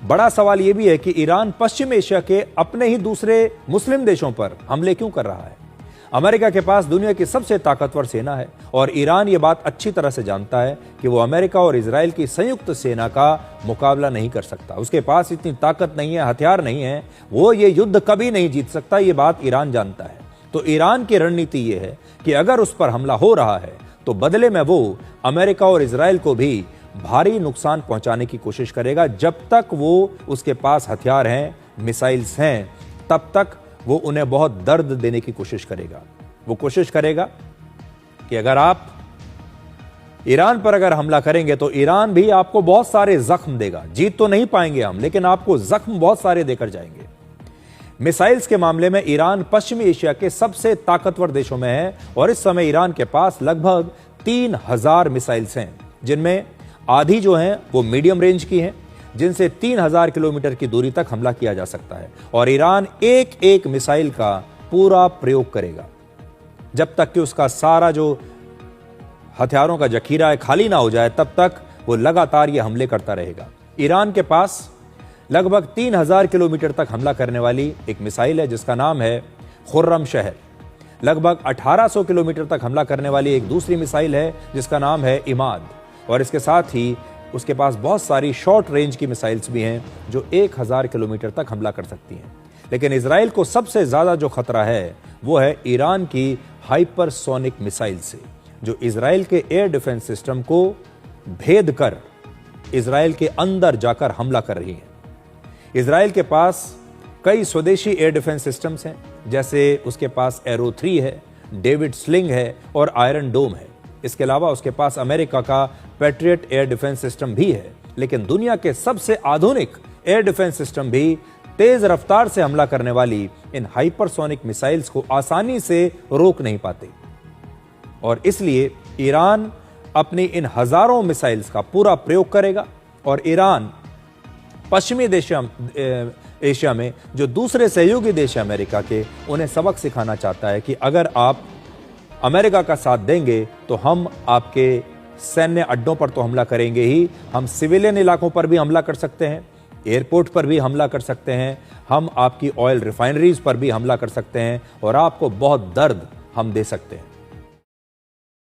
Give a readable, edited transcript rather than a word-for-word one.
बड़ा सवाल यह भी है कि ईरान पश्चिम एशिया के अपने ही दूसरे मुस्लिम देशों पर हमले क्यों कर रहा है। अमेरिका के पास दुनिया की सबसे ताकतवर सेना है और ईरान ये बात अच्छी तरह से जानता है कि वो अमेरिका और इजराइल की संयुक्त सेना का मुकाबला नहीं कर सकता। उसके पास इतनी ताकत नहीं है, हथियार नहीं है, वो ये युद्ध कभी नहीं जीत सकता। ये बात ईरान जानता है। तो ईरान की रणनीति ये है कि अगर उस पर हमला हो रहा है तो बदले में वो अमेरिका और इजराइल को भी भारी नुकसान पहुंचाने की कोशिश करेगा। जब तक वो उसके पास हथियार हैं, मिसाइल्स हैं, तब तक वो उन्हें बहुत दर्द देने की कोशिश करेगा। वो कोशिश करेगा कि अगर आप ईरान पर अगर हमला करेंगे तो ईरान भी आपको बहुत सारे जख्म देगा। जीत तो नहीं पाएंगे हम, लेकिन आपको जख्म बहुत सारे देकर जाएंगे। मिसाइल्स के मामले में ईरान पश्चिमी एशिया के सबसे ताकतवर देशों में है और इस समय ईरान के पास लगभग 3000 मिसाइल्स हैं, जिनमें आधी जो हैं वो मीडियम रेंज की हैं, जिनसे 3000 किलोमीटर की दूरी तक हमला किया जा सकता है। और ईरान एक एक मिसाइल का पूरा प्रयोग करेगा जब तक कि उसका सारा जो हथियारों का जखीरा है खाली ना हो जाए, तब तक वो लगातार ये हमले करता रहेगा। ईरान के पास लगभग 3000 किलोमीटर तक हमला करने वाली एक मिसाइल है जिसका नाम है खुर्रम शहर। लगभग 1800 किलोमीटर तक हमला करने वाली एक दूसरी मिसाइल है जिसका नाम है इमाद। और इसके साथ ही उसके पास बहुत सारी शॉर्ट रेंज की मिसाइल्स भी हैं जो 1000 किलोमीटर तक हमला कर सकती हैं। लेकिन इजराइल को सबसे ज्यादा जो खतरा है वो है ईरान की हाइपरसोनिक मिसाइल से, जो इजराइल के एयर डिफेंस सिस्टम को भेद कर इजराइल के अंदर जाकर हमला कर रही है। इजराइल के पास कई स्वदेशी एयर डिफेंस सिस्टम्स हैं, जैसे उसके पास एरो 3 है, डेविड स्लिंग है और आयरन डोम है। इसके अलावा उसके पास अमेरिका का पैट्रियट एयर डिफेंस सिस्टम भी है। लेकिन दुनिया के सबसे आधुनिक एयर डिफेंस सिस्टम भी तेज रफ्तार से हमला करने वाली इन हाइपरसोनिक मिसाइल्स को आसानी से रोक नहीं पाते। और इसलिए ईरान अपनी इन हजारों मिसाइल्स का पूरा प्रयोग करेगा और ईरान पश्चिमी एशिया में जो दूसरे सहयोगी देश है अमेरिका के, उन्हें सबक सिखाना चाहता है कि अगर आप अमेरिका का साथ देंगे तो हम आपके सैन्य अड्डों पर तो हमला करेंगे ही, हम सिविलियन इलाकों पर भी हमला कर सकते हैं, एयरपोर्ट पर भी हमला कर सकते हैं, हम आपकी ऑयल रिफाइनरीज पर भी हमला कर सकते हैं और आपको बहुत दर्द हम दे सकते हैं।